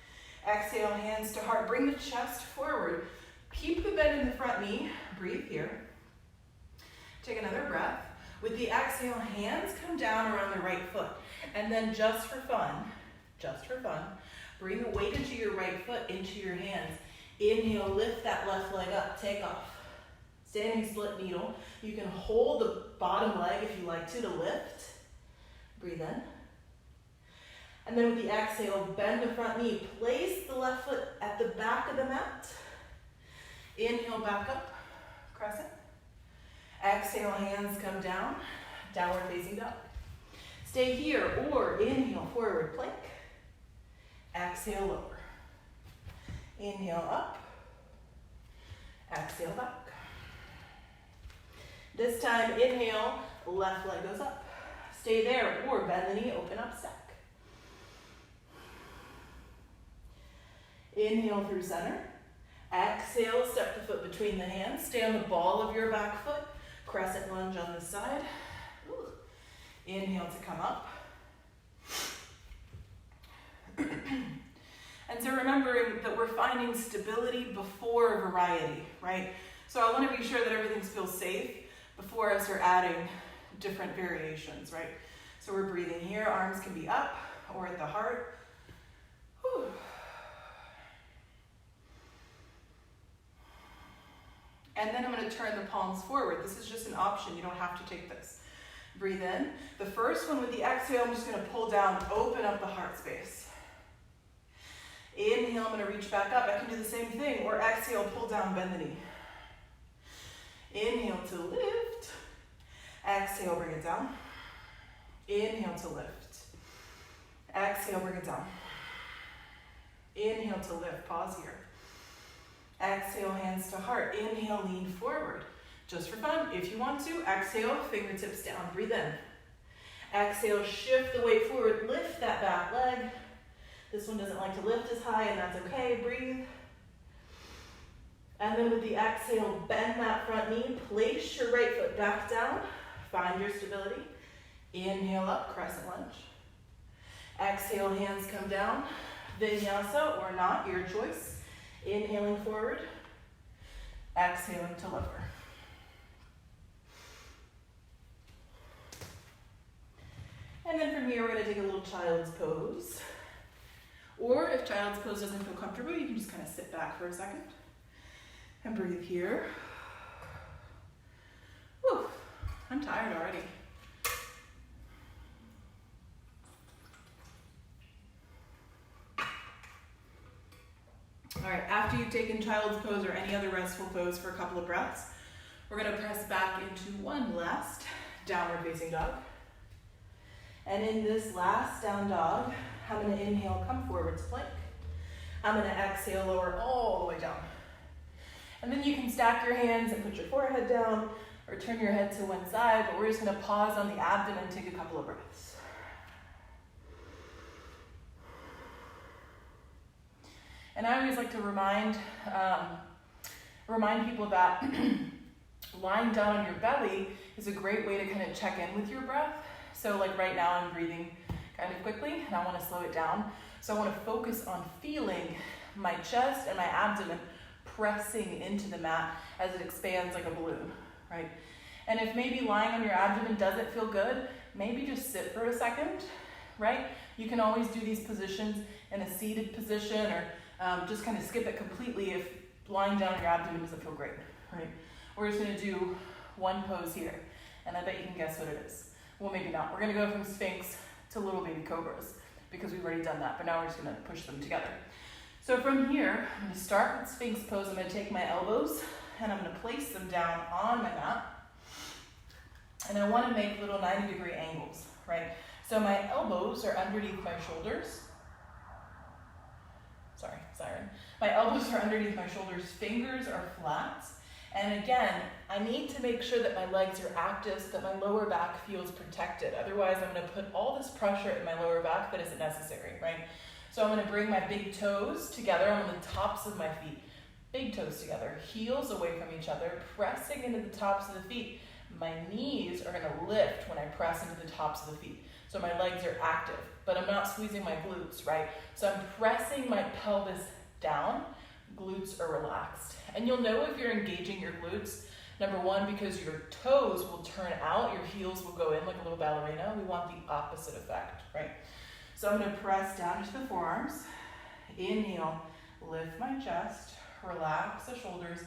Exhale, hands to heart. Bring the chest forward. Keep the bend in the front knee. Breathe here. Take another breath. With the exhale, hands come down around the right foot. And then just for fun, bring the weight into your right foot, into your hands. Inhale, lift that left leg up, take off. Standing split needle. You can hold the bottom leg if you like to lift. Breathe in. And then with the exhale, bend the front knee. Place the left foot at the back of the mat. Inhale, back up, crescent. Exhale, hands come down, downward facing dog. Stay here, or inhale, forward plank. Exhale, lower. Inhale, up. Exhale, back. This time, inhale, left leg goes up. Stay there, or bend the knee, open up, stack. Inhale through center. Exhale, step the foot between the hands. Stay on the ball of your back foot. Crescent lunge on this side. Ooh. Inhale to come up. And so remembering that we're finding stability before variety, right? So I want to be sure that everything feels safe before I start adding different variations, right? So we're breathing here. Arms can be up or at the heart. Whew. And then I'm going to turn the palms forward. This is just an option. You don't have to take this. Breathe in. The first one with the exhale, I'm just going to pull down, open up the heart space. Inhale, I'm going to reach back up. I can do the same thing. Or exhale, pull down, bend the knee. Inhale to lift. Exhale, bring it down. Inhale to lift. Exhale, bring it down. Inhale to lift. Pause here. Exhale, hands to heart. Inhale, lean forward. Just for fun, if you want to, exhale, fingertips down, breathe in. Exhale, shift the weight forward, lift that back leg. This one doesn't like to lift as high, and that's okay, breathe. And then with the exhale, bend that front knee, place your right foot back down, find your stability. Inhale up, crescent lunge. Exhale, hands come down. Vinyasa or not, your choice. Inhaling forward, exhaling to lower. And then from here, we're going to take a little child's pose. Or if child's pose doesn't feel comfortable, you can just kind of sit back for a second and breathe here. Whew, I'm tired already. All right, after you've taken child's pose or any other restful pose for a couple of breaths, we're going to press back into one last downward facing dog. And in this last down dog, I'm going to inhale, come forwards plank. I'm going to exhale, lower all the way down. And then you can stack your hands and put your forehead down or turn your head to one side, but we're just going to pause on the abdomen and take a couple of breaths. And I always like to remind people that lying down on your belly is a great way to kind of check in with your breath. So like right now I'm breathing kind of quickly and I want to slow it down. So I want to focus on feeling my chest and my abdomen pressing into the mat as it expands like a balloon, right? And if maybe lying on your abdomen doesn't feel good, maybe just sit for a second, right? You can always do these positions in a seated position or just kind of skip it completely if lying down on your abdomen doesn't feel great, right? We're just going to do one pose here, and I bet you can guess what it is. Well, maybe not. We're going to go from Sphinx to little baby cobras because we've already done that, but now we're just going to push them together. So from here, I'm going to start with Sphinx pose. I'm going to take my elbows and I'm gonna place them down on my mat. And I wanna make little 90-degree angles, right? So my elbows are underneath my shoulders. Sorry, siren. My elbows are underneath my shoulders, fingers are flat. And again, I need to make sure that my legs are active so that my lower back feels protected. Otherwise, I'm gonna put all this pressure in my lower back that isn't necessary, right? So I'm gonna bring my big toes together on the tops of my feet. Big toes together, heels away from each other, pressing into the tops of the feet. My knees are gonna lift when I press into the tops of the feet. So my legs are active, but I'm not squeezing my glutes, right? So I'm pressing my pelvis down, glutes are relaxed. And you'll know if you're engaging your glutes, number one, because your toes will turn out, your heels will go in like a little ballerina. We want the opposite effect, right? So I'm gonna press down to the forearms, inhale, lift my chest, relax the shoulders,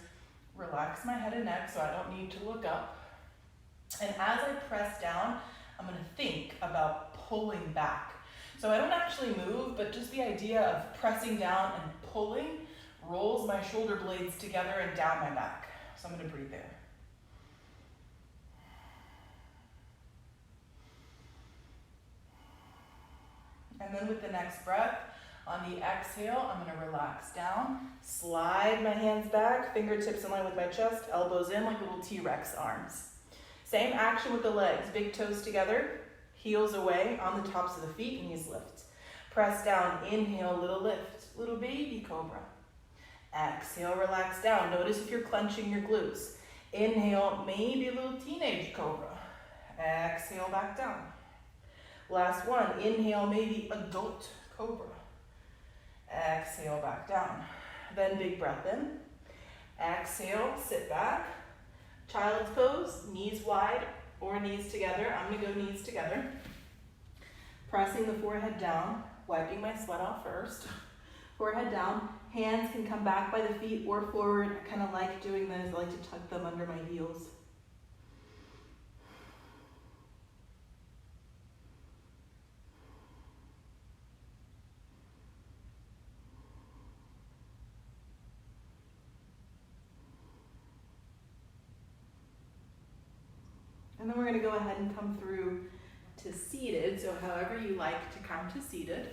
relax my head and neck so I don't need to look up. And as I press down, I'm gonna think about pulling back. So I don't actually move, but just the idea of pressing down and pulling rolls my shoulder blades together and down my back. So I'm gonna breathe there. And then with the next breath, on the exhale, I'm gonna relax down, slide my hands back, fingertips in line with my chest, elbows in like little T-Rex arms. Same action with the legs, big toes together, heels away on the tops of the feet, knees lift. Press down, inhale, little lift, little baby cobra. Exhale, relax down. Notice if you're clenching your glutes. Inhale, maybe a little teenage cobra. Exhale, back down. Last one, inhale, maybe adult cobra. Exhale, back down. Then big breath in. Exhale, sit back. Child's pose, knees wide or knees together. I'm gonna go knees together. Pressing the forehead down, wiping my sweat off first. Forehead down, hands can come back by the feet or forward. I kind of like doing this. I like to tuck them under my heels. And then we're going to go ahead and come through to seated. So however you like to come to seated.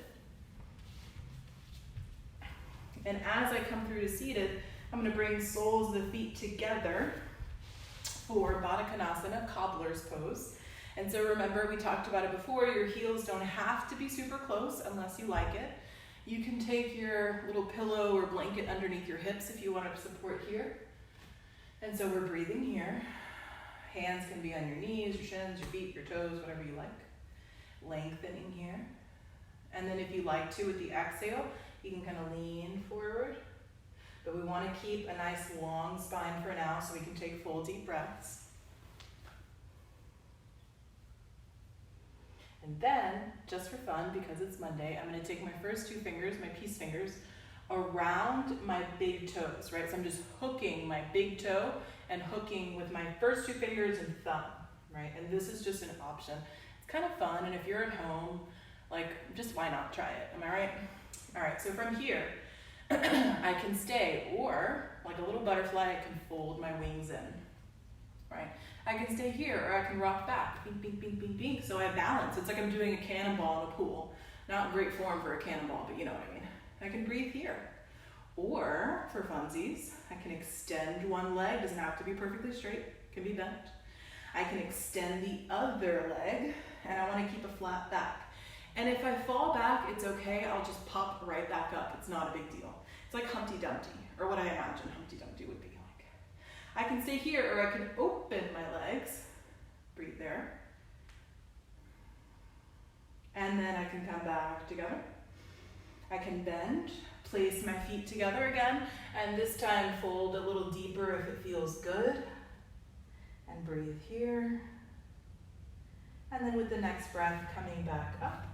And as I come through to seated, I'm going to bring soles of the feet together for Baddha Konasana, cobbler's pose. And so remember, we talked about it before, your heels don't have to be super close unless you like it. You can take your little pillow or blanket underneath your hips if you want to support here. And so we're breathing here. Hands can be on your knees, your shins, your feet, your toes, whatever you like. Lengthening here. And then if you like to with the exhale, you can kind of lean forward. But we want to keep a nice long spine for now so we can take full deep breaths. And then, just for fun, because it's Monday, I'm going to take my first two fingers, my peace fingers, around my big toes, right? So I'm just hooking my big toe and hooking with my first two fingers and thumb, right? And this is just an option. It's kind of fun, and if you're at home, like, just why not try it? Am I right? All right, so from here, I can stay, or like a little butterfly, I can fold my wings in, right? I can stay here, or I can rock back, bing, bing, bing, bing, bing. So I balance. It's like I'm doing a cannonball in a pool. Not great form for a cannonball, but you know what I mean. I can breathe here. Or, for funsies, I can extend one leg. Doesn't have to be perfectly straight. Can be bent. I can extend the other leg, and I want to keep a flat back. And if I fall back, it's okay. I'll just pop right back up. It's not a big deal. It's like Humpty Dumpty, or what I imagine Humpty Dumpty would be like. I can stay here, or I can open my legs. Breathe there. And then I can come back together. I can bend, place my feet together again, and this time fold a little deeper if it feels good. And breathe here. And then with the next breath, coming back up,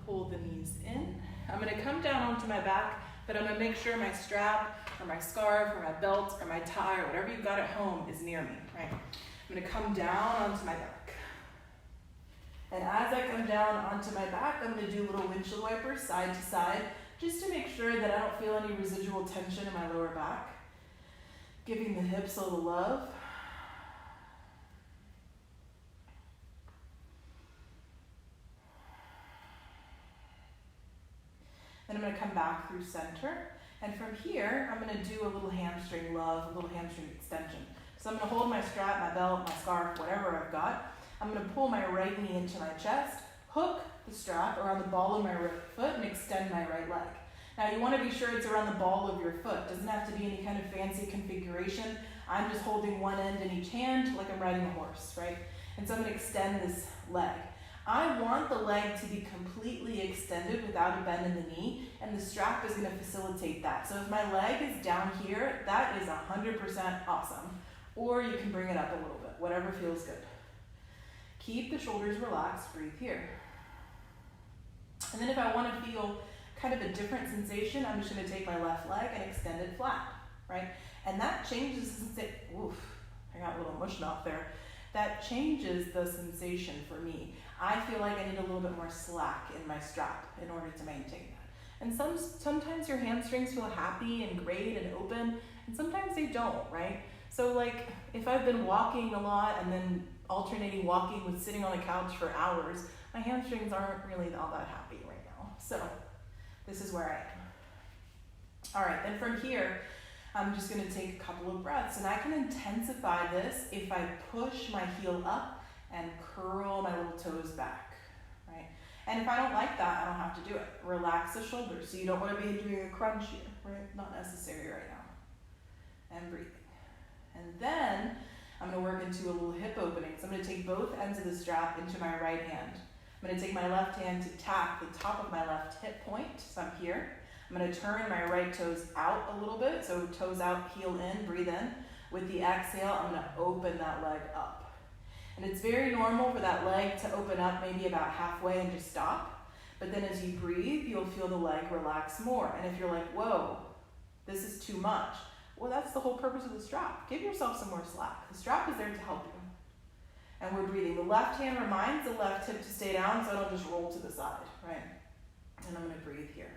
pull the knees in. I'm gonna come down onto my back, but I'm gonna make sure my strap or my scarf or my belt or my tie or whatever you've got at home is near me, right? I'm gonna come down onto my back. And as I come down onto my back, I'm gonna do little windshield wipers side to side, just to make sure that I don't feel any residual tension in my lower back. Giving the hips a little love. Then I'm going to come back through center. And from here, I'm going to do a little hamstring love, a little hamstring extension. So I'm going to hold my strap, my belt, my scarf, whatever I've got. I'm going to pull my right knee into my chest, hook the strap around the ball of my right foot, and extend my right leg. Now you want to be sure it's around the ball of your foot. It doesn't have to be any kind of fancy configuration. I'm just holding one end in each hand like I'm riding a horse, right? And so I'm going to extend this leg. I want the leg to be completely extended without a bend in the knee, and the strap is going to facilitate that. So if my leg is down here, that is 100% awesome. Or you can bring it up a little bit, whatever feels good. Keep the shoulders relaxed, breathe here. And then if I want to feel kind of a different sensation, I'm just going to take my left leg and extend it flat, right? And that changes the I got a little mush off there. That changes the sensation for me. I feel like I need a little bit more slack in my strap in order to maintain that. And sometimes your hamstrings feel happy and great and open, and sometimes they don't, right? So like if I've been walking a lot and then alternating walking with sitting on a couch for hours, my hamstrings aren't really all that happy right now. So this is where I am. All right, then from here, I'm just gonna take a couple of breaths, and I can intensify this if I push my heel up and curl my little toes back, right? And if I don't like that, I don't have to do it. Relax the shoulders. So you don't wanna be doing a crunch here, right? Not necessary right now. And breathing. And then I'm gonna work into a little hip opening. So I'm gonna take both ends of the strap into my right hand. I'm gonna take my left hand to tap the top of my left hip point, so I'm here. I'm gonna turn my right toes out a little bit, so toes out, heel in, breathe in. With the exhale, I'm gonna open that leg up. And it's very normal for that leg to open up maybe about halfway and just stop. But then as you breathe, you'll feel the leg relax more. And if you're like, whoa, this is too much, well, that's the whole purpose of the strap. Give yourself some more slack. The strap is there to help you. And we're breathing. The left hand reminds the left hip to stay down so I don't just roll to the side, right? And I'm gonna breathe here.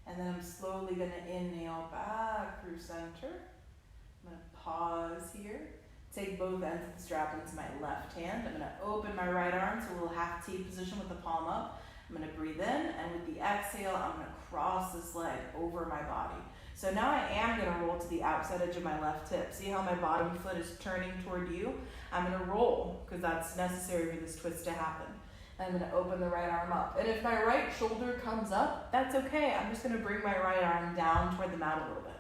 And then I'm slowly going to inhale back through center. I'm going to pause here. Take both ends of the strap into my left hand. I'm going to open my right arm to a little half T position with the palm up. I'm going to breathe in, and with the exhale, I'm going to cross this leg over my body. So now I am going to roll to the outside edge of my left hip. See how my bottom foot is turning toward you? I'm going to roll because that's necessary for this twist to happen. I'm going to open the right arm up. And if my right shoulder comes up, that's okay. I'm just going to bring my right arm down toward the mat a little bit.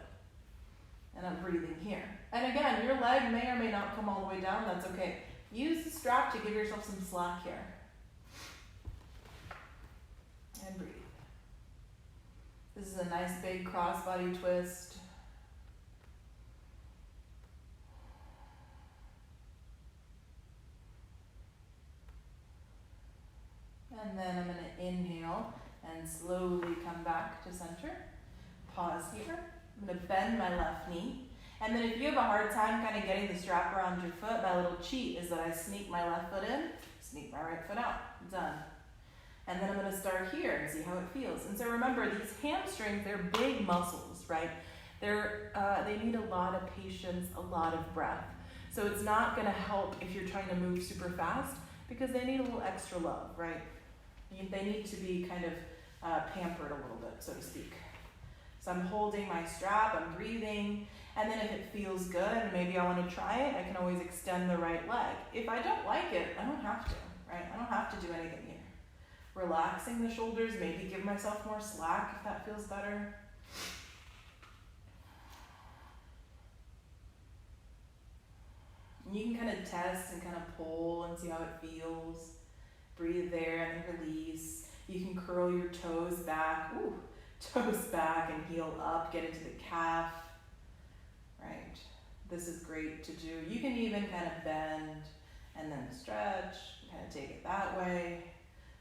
And I'm breathing here. And again, your leg may or may not come all the way down. That's okay. Use the strap to give yourself some slack here. And breathe. This is a nice big crossbody twist. And then I'm going to inhale and slowly come back to center. Pause here. I'm going to bend my left knee. And then if you have a hard time kind of getting the strap around your foot, my little cheat is that I sneak my left foot in, sneak my right foot out. Done. And then I'm going to start here and see how it feels. And so remember, these hamstrings, they're big muscles, right? They need a lot of patience, a lot of breath. So it's not going to help if you're trying to move super fast because they need a little extra love, right? They need to be kind of pampered a little bit, so to speak. So I'm holding my strap, I'm breathing, and then if it feels good and maybe I want to try it, I can always extend the right leg. If I don't like it, I don't have to, right? I don't have to do anything here. Relaxing the shoulders, maybe give myself more slack if that feels better. You can kind of test and kind of pull and see how it feels. Breathe there and then release. You can curl your toes back. Ooh, toes back and heel up. Get into the calf. Right. This is great to do. You can even kind of bend and then stretch. Kind of take it that way.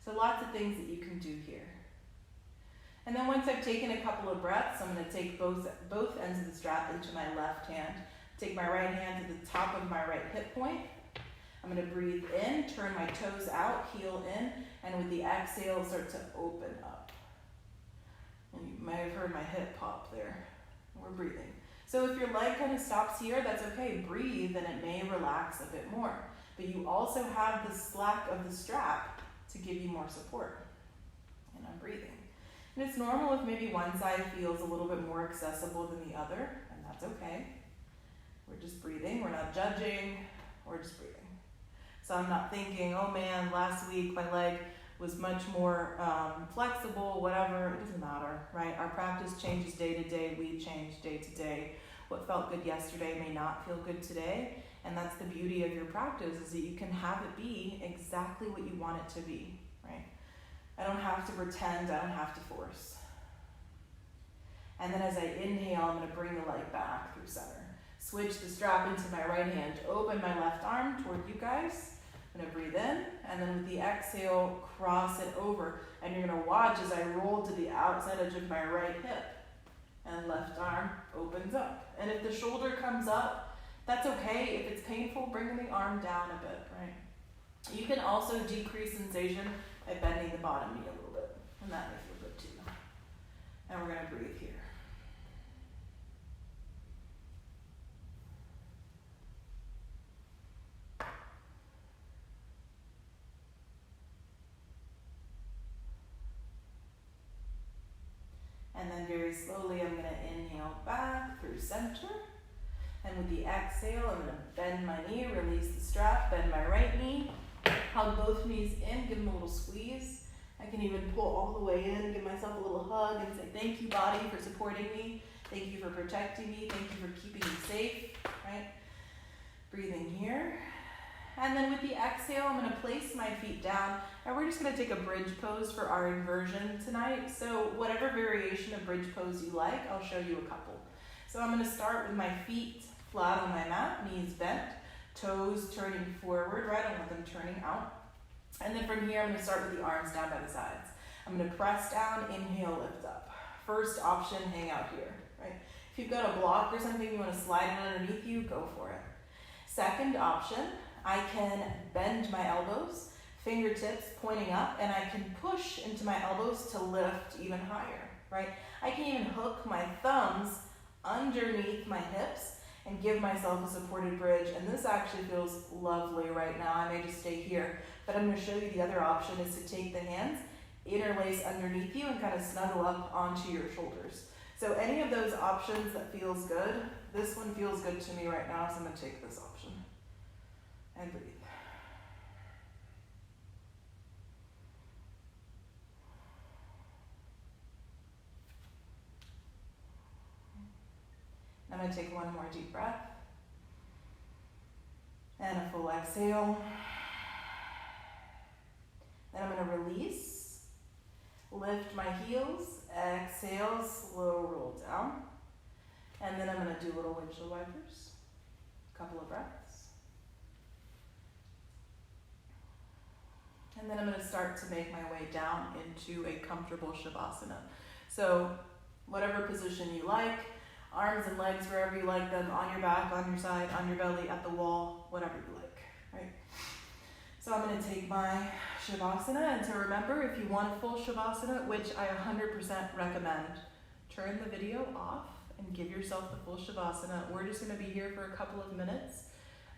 So lots of things that you can do here. And then once I've taken a couple of breaths, I'm going to take both ends of the strap into my left hand. Take my right hand to the top of my right hip point. I'm going to breathe in, turn my toes out, heel in, and with the exhale, start to open up. And you may have heard my hip pop there. We're breathing. So if your leg kind of stops here, that's okay. Breathe, and it may relax a bit more. But you also have the slack of the strap to give you more support. And I'm breathing. And it's normal if maybe one side feels a little bit more accessible than the other, and that's okay. We're just breathing. We're not judging. We're just breathing. So I'm not thinking, oh man, last week my leg was much more flexible, whatever. It doesn't matter, right? Our practice changes day to day. We change day to day. What felt good yesterday may not feel good today. And that's the beauty of your practice, is that you can have it be exactly what you want it to be, right? I don't have to pretend. I don't have to force. And then as I inhale, I'm going to bring the leg back through center. Switch the strap into my right hand. Open my left arm toward you guys. I'm going to breathe in, and then with the exhale, cross it over. And you're going to watch as I roll to the outside edge of my right hip. And left arm opens up. And if the shoulder comes up, that's okay. If it's painful, bring the arm down a bit, right? You can also decrease sensation by bending the bottom knee a little bit. And that may feel good too. And we're going to breathe here. And then very slowly, I'm going to inhale back through center. And with the exhale, I'm going to bend my knee, release the strap, bend my right knee, hug both knees in, give them a little squeeze. I can even pull all the way in, give myself a little hug and say, thank you, body, for supporting me. Thank you for protecting me. Thank you for keeping me safe, right? Breathing here. And then with the exhale, I'm going to place my feet down, and we're just going to take a bridge pose for our inversion tonight. So whatever variation of bridge pose you like, I'll show you a couple. So I'm going to start with my feet flat on my mat, knees bent, toes turning forward, right? I don't want them turning out. And then from here, I'm going to start with the arms down by the sides. I'm going to press down, inhale, lift up. First option, hang out here, right? If you've got a block or something you want to slide in underneath you, go for it. Second option, I can bend my elbows, fingertips pointing up, and I can push into my elbows to lift even higher, right? I can even hook my thumbs underneath my hips and give myself a supported bridge, and this actually feels lovely right now. I may just stay here, but I'm going to show you the other option is to take the hands, interlace underneath you, and kind of snuggle up onto your shoulders. So any of those options that feels good, this one feels good to me right now, so I'm going to take this option. And breathe. I'm going to take one more deep breath. And a full exhale. Then I'm going to release. Lift my heels. Exhale, slow roll down. And then I'm going to do little windshield wipers. A couple of breaths. And then I'm going to start to make my way down into a comfortable Shavasana. So whatever position you like, arms and legs wherever you like them, on your back, on your side, on your belly, at the wall, whatever you like, right? So I'm going to take my Shavasana, and to remember, if you want a full Shavasana, which I 100% recommend, turn the video off and give yourself the full Shavasana. We're just going to be here for a couple of minutes,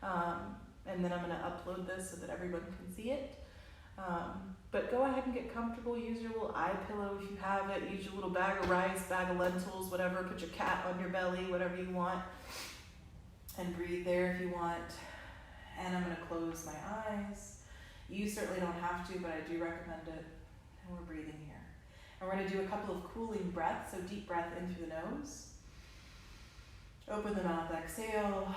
and then I'm going to upload this so that everyone can see it. But go ahead and get comfortable. Use your little eye pillow if you have it. Use your little bag of rice, bag of lentils, whatever. Put your cat on your belly, whatever you want. And breathe there if you want. And I'm going to close my eyes. You certainly don't have to, but I do recommend it. And we're breathing here. And we're going to do a couple of cooling breaths. So deep breath in through the nose. Open the mouth, exhale.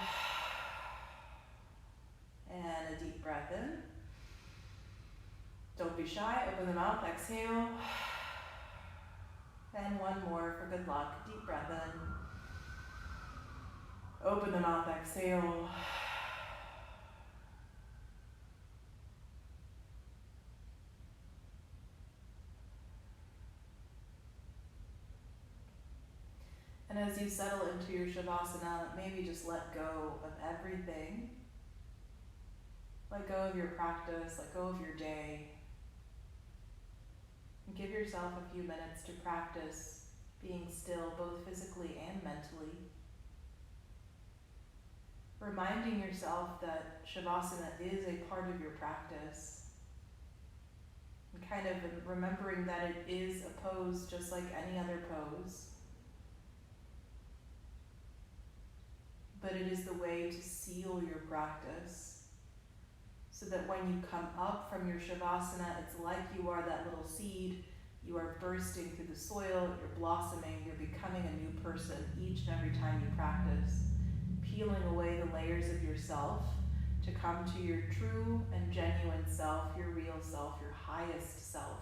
And a deep breath in. Don't be shy, open the mouth, exhale. And one more for good luck. Deep breath in. Open the mouth, exhale. as you settle into your Shavasana, maybe just let go of everything. Let go of your practice, let go of your day. And give yourself a few minutes to practice being still, both physically and mentally. Reminding yourself that Shavasana is a part of your practice. And kind of remembering that it is a pose just like any other pose. But it is the way to seal your practice. So that when you come up from your Shavasana, it's like you are that little seed. You are bursting through the soil, you're blossoming, you're becoming a new person each and every time you practice. Peeling away the layers of yourself to come to your true and genuine self, your real self, your highest self.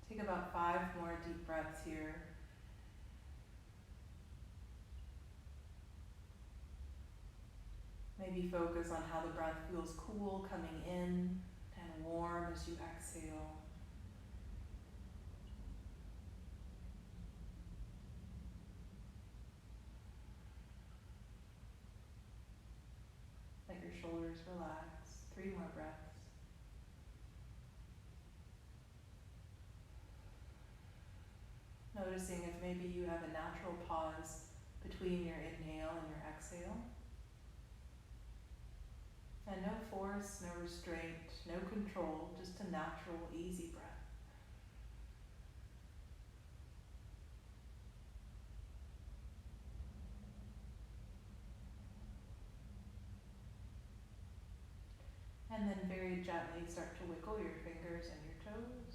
Take about 5 more deep breaths here. Maybe focus on how the breath feels cool coming in and warm as you exhale. Let your shoulders relax. 3 more breaths. Noticing if maybe you have a natural pause between your inhale and your exhale. And no force, no restraint, no control, just a natural, easy breath. And then very gently start to wiggle your fingers and your toes.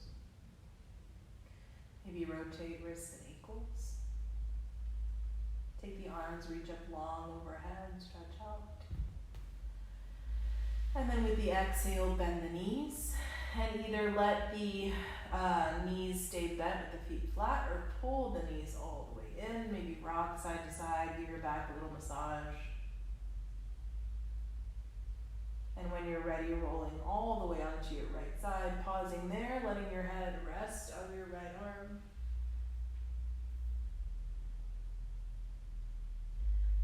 Maybe rotate wrists and ankles. Take the arms, reach up long overhead, stretch out. And then with the exhale, bend the knees. And either let the knees stay bent with the feet flat or pull the knees all the way in. Maybe rock side to side, give your back a little massage. And when you're ready, rolling all the way onto your right side, pausing there, letting your head rest on your right arm.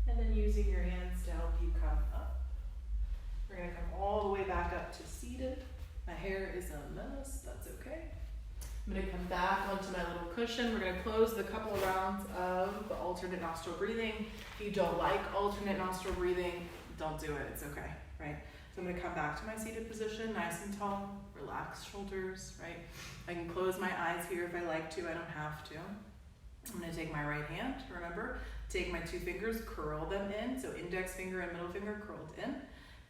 And then using your hands to help you come up. We're going to come all the way back up to seated. My hair is a mess, that's okay. I'm going to come back onto my little cushion. We're going to close the couple of rounds of the alternate nostril breathing. If you don't like alternate nostril breathing, don't do it, it's okay, right? So I'm going to come back to my seated position, nice and tall, relaxed shoulders, right? I can close my eyes here if I like to, I don't have to. I'm going to take my right hand, remember, take my 2 fingers, curl them in, so index finger and middle finger curled in.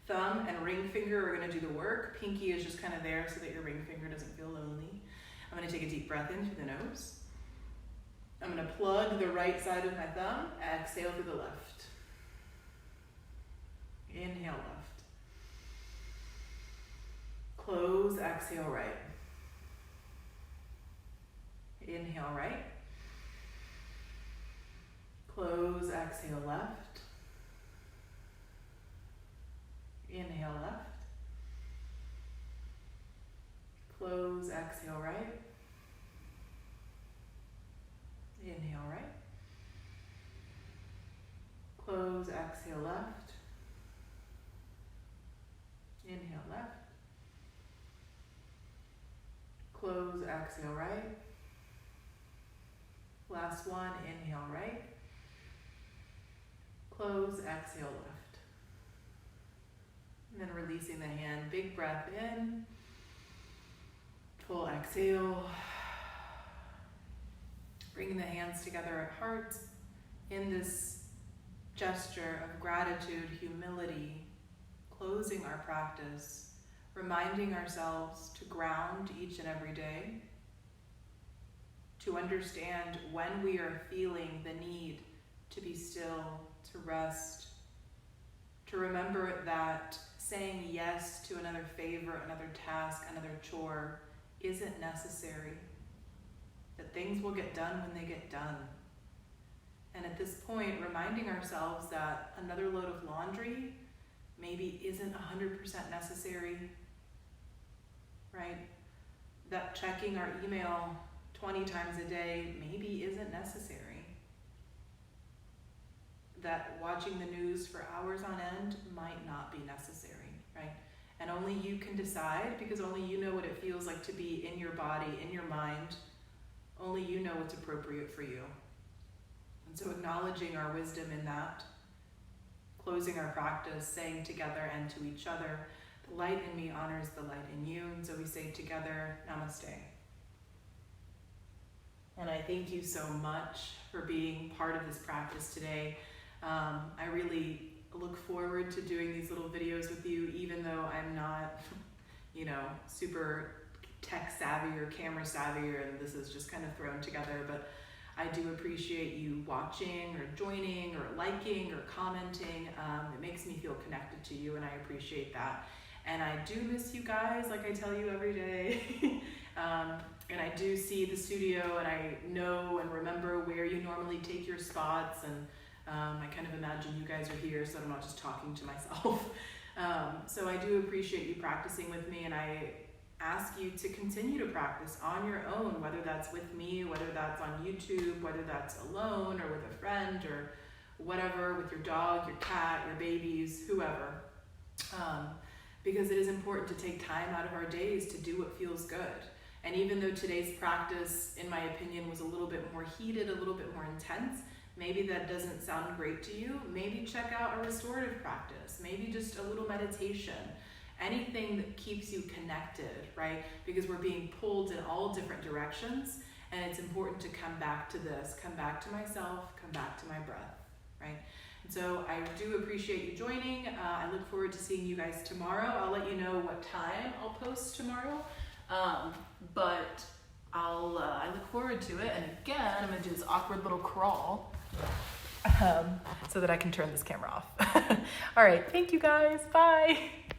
Thumb and ring finger are going to do the work. Pinky is just kind of there so that your ring finger doesn't feel lonely. I'm going to take a deep breath in through the nose. I'm going to plug the right side of my thumb, exhale through the left. Inhale left. Close, exhale right. Inhale right. Close, exhale left. Inhale left. Close, exhale right. Inhale right. Close, exhale left. Inhale left. Close, exhale right. Last one, inhale right. Close, exhale left. And then releasing the hand, big breath in. Full exhale. Bringing the hands together at heart in this gesture of gratitude, humility, closing our practice, reminding ourselves to ground each and every day, to understand when we are feeling the need to be still, to rest, to remember that saying yes to another favor, another task, another chore isn't necessary, that things will get done when they get done. And at this point, reminding ourselves that another load of laundry maybe isn't 100% necessary, right? That checking our email 20 times a day maybe isn't necessary. That watching the news for hours on end might not be necessary, right? And only you can decide, because only you know what it feels like to be in your body, in your mind. Only you know what's appropriate for you. And so acknowledging our wisdom in that, closing our practice, saying together and to each other, the light in me honors the light in you. And so we say together, namaste. And I thank you so much for being part of this practice today. I really look forward to doing these little videos with you, even though I'm not, super tech savvy or camera savvy, and this is just kind of thrown together, but I do appreciate you watching or joining or liking or commenting. It makes me feel connected to you, and I appreciate that. And I do miss you guys, like I tell you every day. And I do see the studio, and I know and remember where you normally take your spots, and I kind of imagine you guys are here, so I'm not just talking to myself. So I do appreciate you practicing with me, and I ask you to continue to practice on your own, whether that's with me, whether that's on YouTube, whether that's alone or with a friend or whatever, with your dog, your cat, your babies, whoever. Because it is important to take time out of our days to do what feels good. And even though today's practice, in my opinion, was a little bit more heated, a little bit more intense, maybe that doesn't sound great to you. Maybe check out a restorative practice, maybe just a little meditation, anything that keeps you connected, right? Because we're being pulled in all different directions, and it's important to come back to this, come back to myself, come back to my breath, right? And so I do appreciate you joining. I look forward to seeing you guys tomorrow. I'll let you know what time I'll post tomorrow, but I look forward to it. And again, I'm gonna do this awkward little crawl so that I can turn this camera off. All right, thank you guys, bye.